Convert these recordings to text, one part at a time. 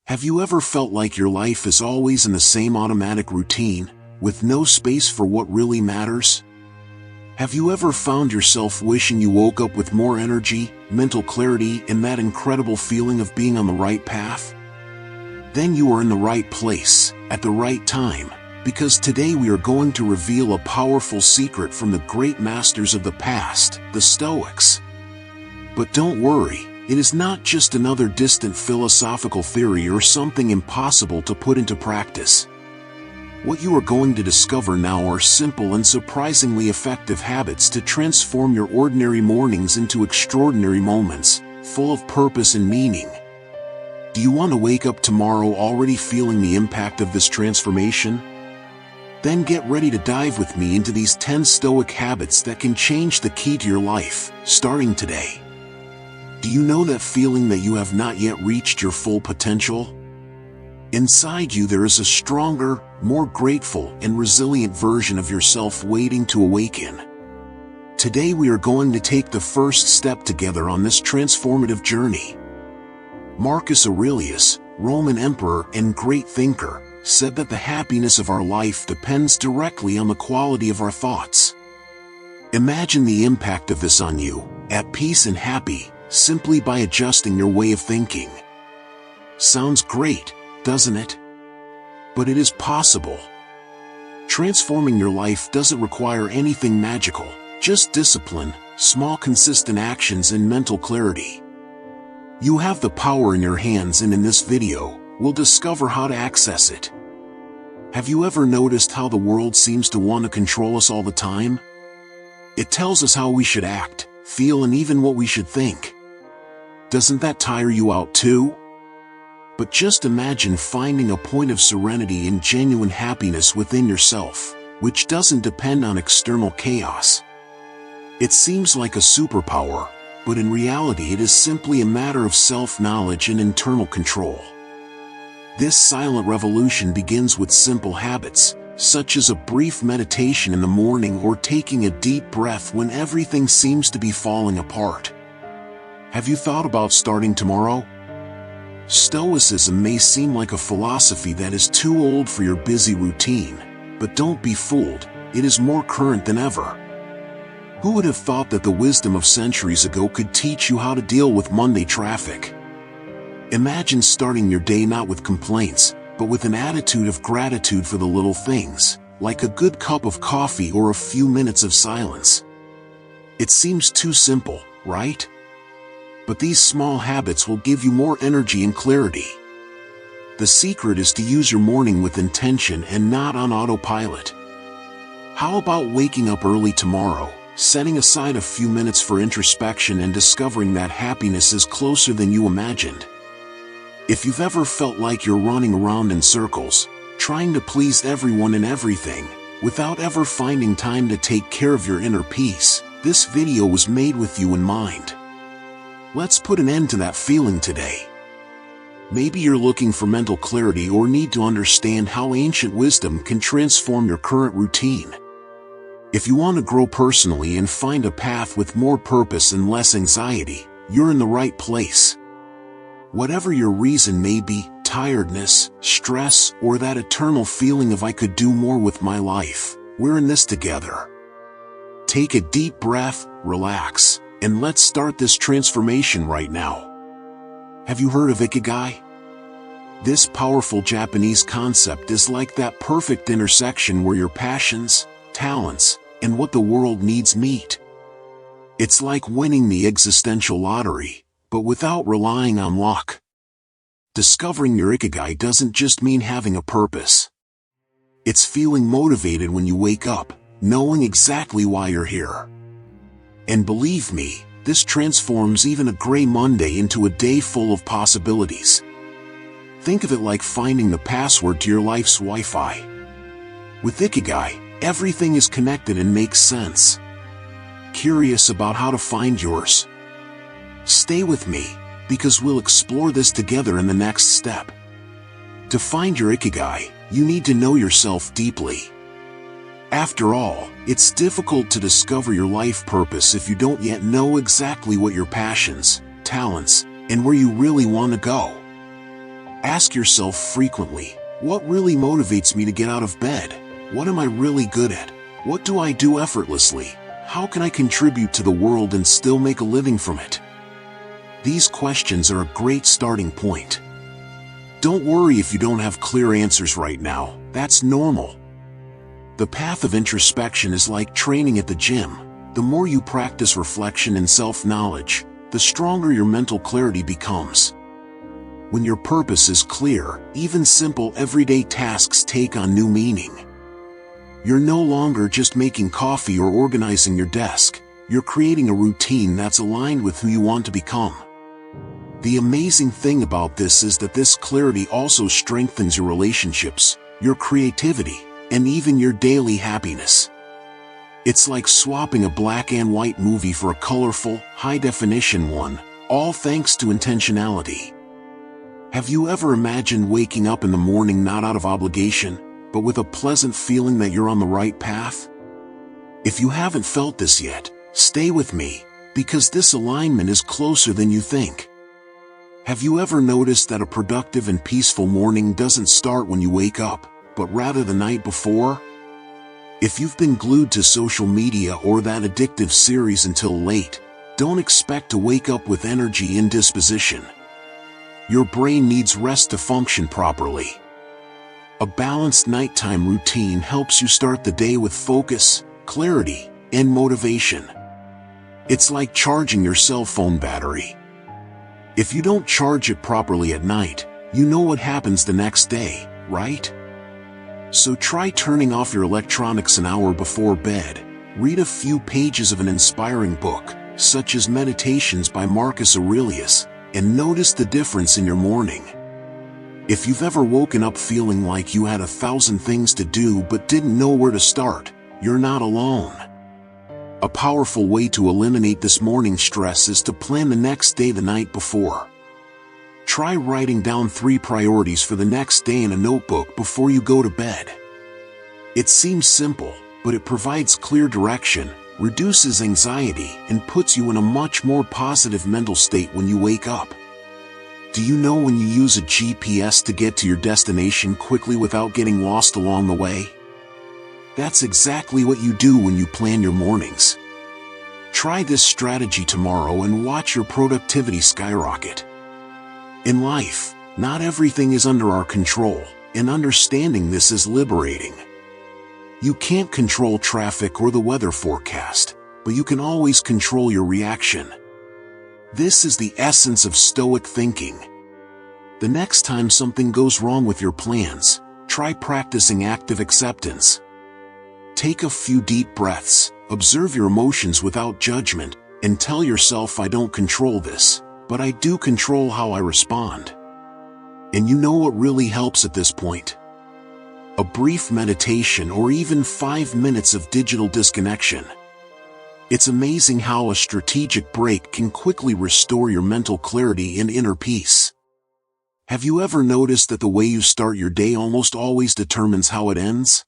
Have you ever felt like your life is always in the same automatic routine, with no space for what really matters? Have you ever found yourself wishing you woke up with more energy, mental clarity, and that incredible feeling of being on the right path? Then you are in the right place, at the right time, because today we are going to reveal a powerful secret from the great masters of the past, the Stoics. But don't worry, it is not just another distant philosophical theory or something impossible to put into practice. What you are going to discover now are simple and surprisingly effective habits to transform your ordinary mornings into extraordinary moments, full of purpose and meaning. Do you want to wake up tomorrow already feeling the impact of this transformation? Then get ready to dive with me into these 10 Stoic habits that can change the key to your life, starting today. Do you know that feeling that you have not yet reached your full potential? Inside you there is a stronger, more grateful, and resilient version of yourself waiting to awaken. Today we are going to take the first step together on this transformative journey. Marcus Aurelius, Roman emperor and great thinker, said that the happiness of our life depends directly on the quality of our thoughts. Imagine the impact of this on you, at peace and happy, simply by adjusting your way of thinking. Sounds great, doesn't it? But it is possible. Transforming your life doesn't require anything magical, just discipline, small consistent actions and mental clarity. You have the power in your hands, and in this video, we'll discover how to access it. Have you ever noticed how the world seems to want to control us all the time? It tells us how we should act, feel, and even what we should think. Doesn't that tire you out too? But just imagine finding a point of serenity and genuine happiness within yourself, which doesn't depend on external chaos. It seems like a superpower, but in reality it is simply a matter of self-knowledge and internal control. This silent revolution begins with simple habits, such as a brief meditation in the morning or taking a deep breath when everything seems to be falling apart. Have you thought about starting tomorrow? Stoicism may seem like a philosophy that is too old for your busy routine, but don't be fooled, it is more current than ever. Who would have thought that the wisdom of centuries ago could teach you how to deal with Monday traffic? Imagine starting your day not with complaints, but with an attitude of gratitude for the little things, like a good cup of coffee or a few minutes of silence. It seems too simple, right? But these small habits will give you more energy and clarity. The secret is to use your morning with intention and not on autopilot. How about waking up early tomorrow, setting aside a few minutes for introspection and discovering that happiness is closer than you imagined? If you've ever felt like you're running around in circles, trying to please everyone and everything, without ever finding time to take care of your inner peace, this video was made with you in mind. Let's put an end to that feeling today. Maybe you're looking for mental clarity or need to understand how ancient wisdom can transform your current routine. If you want to grow personally and find a path with more purpose and less anxiety, you're in the right place. Whatever your reason may be, tiredness, stress, or that eternal feeling of I could do more with my life, we're in this together. Take a deep breath, relax, and let's start this transformation right now. Have you heard of Ikigai? This powerful Japanese concept is like that perfect intersection where your passions, talents, and what the world needs meet. It's like winning the existential lottery, but without relying on luck. Discovering your Ikigai doesn't just mean having a purpose. It's feeling motivated when you wake up, knowing exactly why you're here. And believe me, this transforms even a gray Monday into a day full of possibilities. Think of it like finding the password to your life's Wi-Fi. With Ikigai, everything is connected and makes sense. Curious about how to find yours? Stay with me, because we'll explore this together in the next step. To find your Ikigai, you need to know yourself deeply. After all, it's difficult to discover your life purpose if you don't yet know exactly what your passions, talents, and where you really want to go. Ask yourself frequently, what really motivates me to get out of bed? What am I really good at? What do I do effortlessly? How can I contribute to the world and still make a living from it? These questions are a great starting point. Don't worry if you don't have clear answers right now. That's normal. The path of introspection is like training at the gym. The more you practice reflection and self-knowledge, the stronger your mental clarity becomes. When your purpose is clear, even simple everyday tasks take on new meaning. You're no longer just making coffee or organizing your desk. You're creating a routine that's aligned with who you want to become. The amazing thing about this is that this clarity also strengthens your relationships, your creativity, and even your daily happiness. It's like swapping a black and white movie for a colorful, high-definition one, all thanks to intentionality. Have you ever imagined waking up in the morning not out of obligation, but with a pleasant feeling that you're on the right path? If you haven't felt this yet, stay with me, because this alignment is closer than you think. Have you ever noticed that a productive and peaceful morning doesn't start when you wake up, but rather the night before? If you've been glued to social media or that addictive series until late, don't expect to wake up with energy and disposition. Your brain needs rest to function properly. A balanced nighttime routine helps you start the day with focus, clarity, and motivation. It's like charging your cell phone battery. If you don't charge it properly at night, you know what happens the next day, right? So try turning off your electronics an hour before bed. Read a few pages of an inspiring book, such as Meditations by Marcus Aurelius, and notice the difference in your morning. If you've ever woken up feeling like you had 1,000 things to do but didn't know where to start, you're not alone. A powerful way to eliminate this morning stress is to plan the next day the night before. Try writing down 3 priorities for the next day in a notebook before you go to bed. It seems simple, but it provides clear direction, reduces anxiety, and puts you in a much more positive mental state when you wake up. Do you know when you use a GPS to get to your destination quickly without getting lost along the way? That's exactly what you do when you plan your mornings. Try this strategy tomorrow and watch your productivity skyrocket. In life, not everything is under our control, and understanding this is liberating. You can't control traffic or the weather forecast, but you can always control your reaction. This is the essence of Stoic thinking. The next time something goes wrong with your plans, try practicing active acceptance. Take a few deep breaths, observe your emotions without judgment, and tell yourself, I don't control this, but I do control how I respond. And you know what really helps at this point? A brief meditation or even 5 minutes of digital disconnection. It's amazing how a strategic break can quickly restore your mental clarity and inner peace. Have you ever noticed that the way you start your day almost always determines how it ends?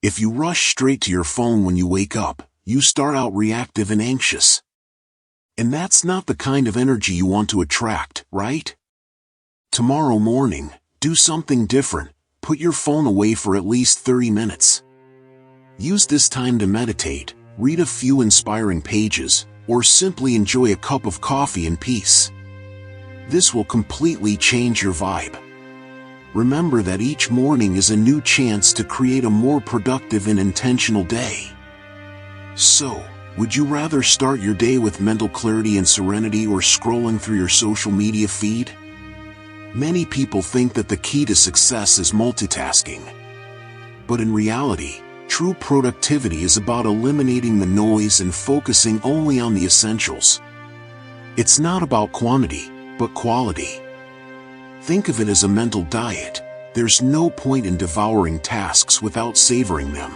If you rush straight to your phone when you wake up, you start out reactive and anxious. And that's not the kind of energy you want to attract, right? Tomorrow morning, do something different. Put your phone away for at least 30 minutes. Use this time to meditate, read a few inspiring pages, or simply enjoy a cup of coffee in peace. This will completely change your vibe. Remember that each morning is a new chance to create a more productive and intentional day. So, would you rather start your day with mental clarity and serenity or scrolling through your social media feed? Many people think that the key to success is multitasking. But in reality, true productivity is about eliminating the noise and focusing only on the essentials. It's not about quantity, but quality. Think of it as a mental diet. There's no point in devouring tasks without savoring them.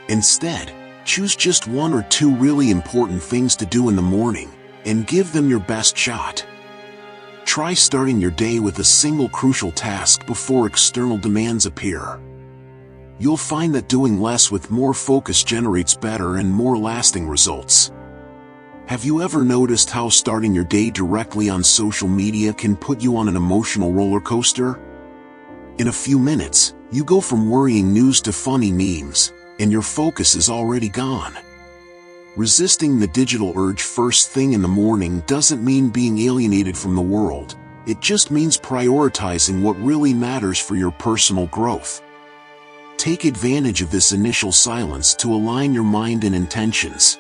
Instead, choose just 1 or 2 really important things to do in the morning, and give them your best shot. Try starting your day with a single crucial task before external demands appear. You'll find that doing less with more focus generates better and more lasting results. Have you ever noticed how starting your day directly on social media can put you on an emotional roller coaster? In a few minutes, you go from worrying news to funny memes, and your focus is already gone. Resisting the digital urge first thing in the morning doesn't mean being alienated from the world. It just means prioritizing what really matters for your personal growth. Take advantage of this initial silence to align your mind and intentions.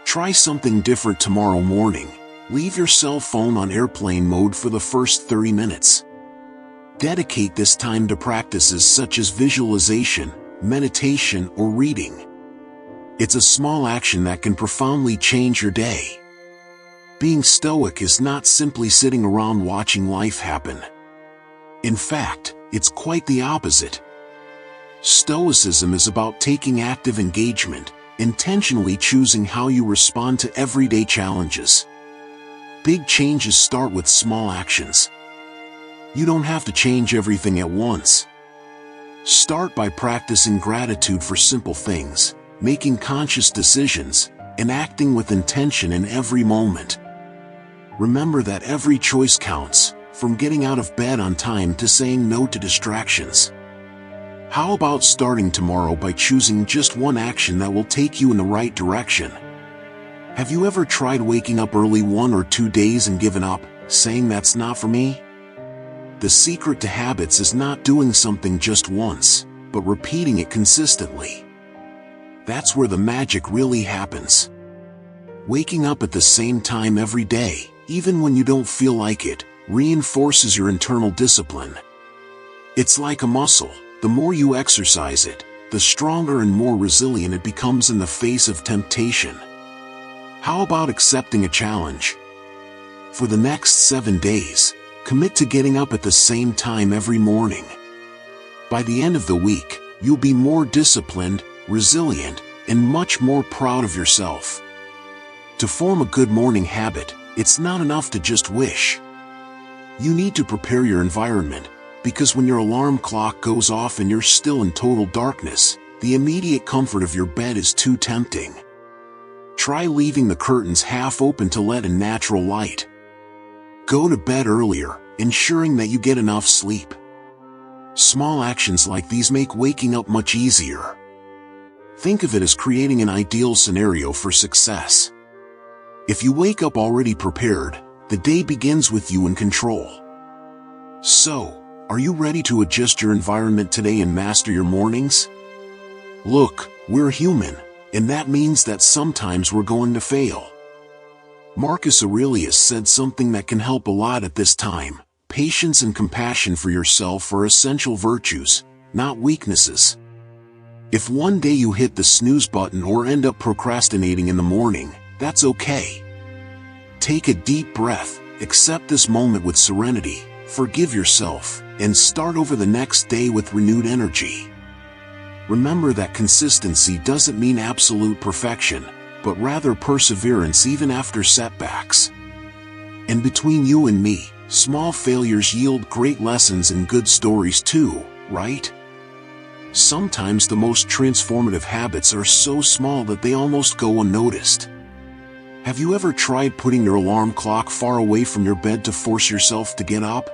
Try something different tomorrow morning. Leave your cell phone on airplane mode for the first 30 minutes. Dedicate this time to practices such as visualization, meditation, or reading. It's a small action that can profoundly change your day. Being stoic is not simply sitting around watching life happen. In fact, it's quite the opposite. Stoicism is about taking active engagement, intentionally choosing how you respond to everyday challenges. Big changes start with small actions. You don't have to change everything at once. Start by practicing gratitude for simple things, making conscious decisions, and acting with intention in every moment. Remember that every choice counts, from getting out of bed on time to saying no to distractions. How about starting tomorrow by choosing just one action that will take you in the right direction? Have you ever tried waking up early 1 or 2 days and given up, saying that's not for me? The secret to habits is not doing something just once, but repeating it consistently. That's where the magic really happens. Waking up at the same time every day, even when you don't feel like it, reinforces your internal discipline. It's like a muscle. The more you exercise it, the stronger and more resilient it becomes in the face of temptation. How about accepting a challenge? For the next 7 days, commit to getting up at the same time every morning. By the end of the week, you'll be more disciplined, resilient, and much more proud of yourself. To form a good morning habit, it's not enough to just wish. You need to prepare your environment, because when your alarm clock goes off and you're still in total darkness, the immediate comfort of your bed is too tempting. Try leaving the curtains half open to let in natural light. Go to bed earlier, ensuring that you get enough sleep. Small actions like these make waking up much easier. Think of it as creating an ideal scenario for success. If you wake up already prepared, the day begins with you in control. So, are you ready to adjust your environment today and master your mornings? Look, we're human, and that means that sometimes we're going to fail. Marcus Aurelius said something that can help a lot at this time. Patience and compassion for yourself are essential virtues, not weaknesses. If one day you hit the snooze button or end up procrastinating in the morning, that's okay. Take a deep breath, accept this moment with serenity, forgive yourself, and start over the next day with renewed energy. Remember that consistency doesn't mean absolute perfection, but rather perseverance even after setbacks. And between you and me, small failures yield great lessons and good stories too, right? Sometimes the most transformative habits are so small that they almost go unnoticed. Have you ever tried putting your alarm clock far away from your bed to force yourself to get up?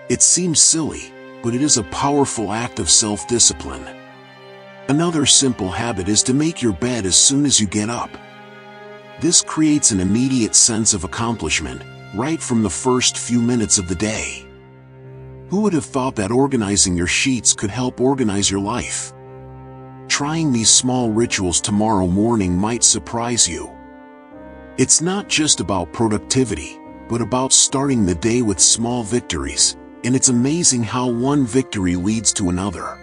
It seems silly, but it is a powerful act of self-discipline. Another simple habit is to make your bed as soon as you get up. This creates an immediate sense of accomplishment, right from the first few minutes of the day. Who would have thought that organizing your sheets could help organize your life? Trying these small rituals tomorrow morning might surprise you. It's not just about productivity, but about starting the day with small victories, and it's amazing how one victory leads to another.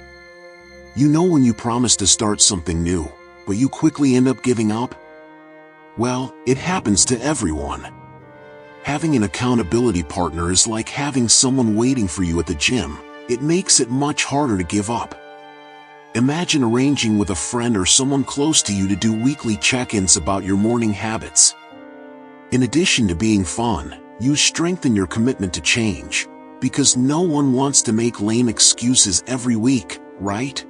You know when you promise to start something new, but you quickly end up giving up? Well, it happens to everyone. Having an accountability partner is like having someone waiting for you at the gym. It makes it much harder to give up. Imagine arranging with a friend or someone close to you to do weekly check-ins about your morning habits. In addition to being fun, you strengthen your commitment to change, because no one wants to make lame excuses every week, right?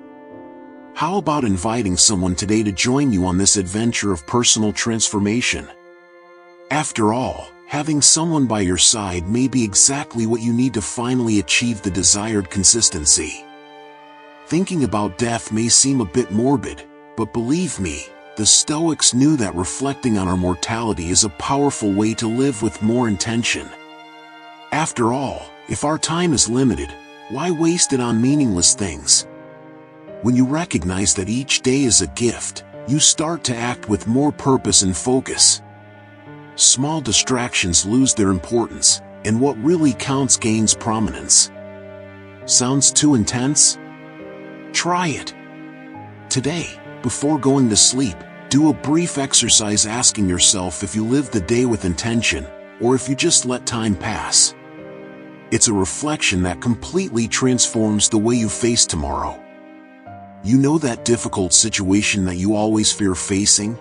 How about inviting someone today to join you on this adventure of personal transformation? After all, having someone by your side may be exactly what you need to finally achieve the desired consistency. Thinking about death may seem a bit morbid, but believe me, the Stoics knew that reflecting on our mortality is a powerful way to live with more intention. After all, if our time is limited, why waste it on meaningless things? When you recognize that each day is a gift, you start to act with more purpose and focus. Small distractions lose their importance, and what really counts gains prominence. Sounds too intense? Try it. Today, before going to sleep, do a brief exercise asking yourself if you lived the day with intention, or if you just let time pass. It's a reflection that completely transforms the way you face tomorrow. You know that difficult situation that you always fear facing?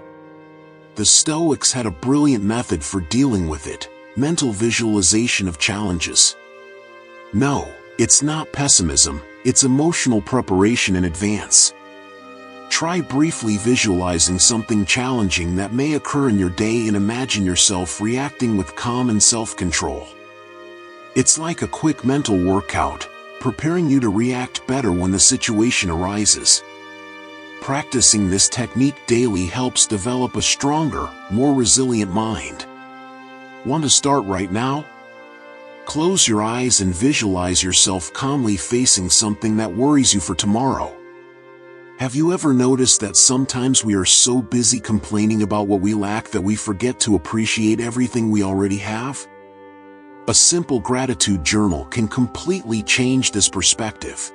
The Stoics had a brilliant method for dealing with it: mental visualization of challenges. No, it's not pessimism, it's emotional preparation in advance. Try briefly visualizing something challenging that may occur in your day and imagine yourself reacting with calm and self-control. It's like a quick mental workout, preparing you to react better when the situation arises. Practicing this technique daily helps develop a stronger, more resilient mind. Want to start right now? Close your eyes and visualize yourself calmly facing something that worries you for tomorrow. Have you ever noticed that sometimes we are so busy complaining about what we lack that we forget to appreciate everything we already have? A simple gratitude journal can completely change this perspective.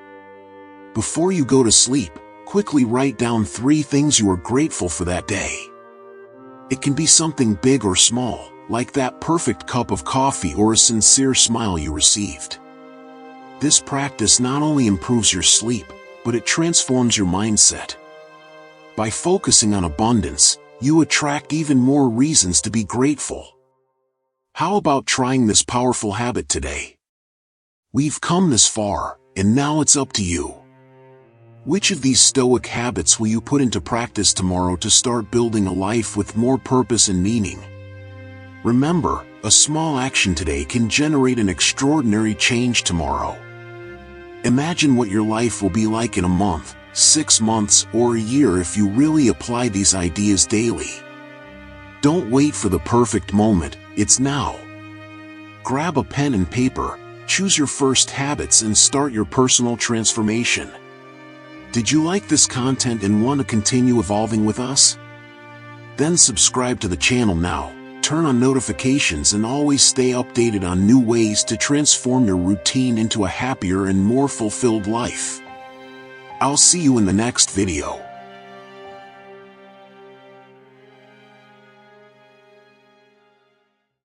Before you go to sleep, quickly write down 3 things you are grateful for that day. It can be something big or small, like that perfect cup of coffee or a sincere smile you received. This practice not only improves your sleep, but it transforms your mindset. By focusing on abundance, you attract even more reasons to be grateful. How about trying this powerful habit today? We've come this far, and now it's up to you. Which of these Stoic habits will you put into practice tomorrow to start building a life with more purpose and meaning? Remember, a small action today can generate an extraordinary change tomorrow. Imagine what your life will be like in a month, 6 months, or a year if you really apply these ideas daily. Don't wait for the perfect moment, it's now. Grab a pen and paper, choose your first habits and start your personal transformation. Did you like this content and want to continue evolving with us? Then subscribe to the channel now, turn on notifications and always stay updated on new ways to transform your routine into a happier and more fulfilled life. I'll see you in the next video.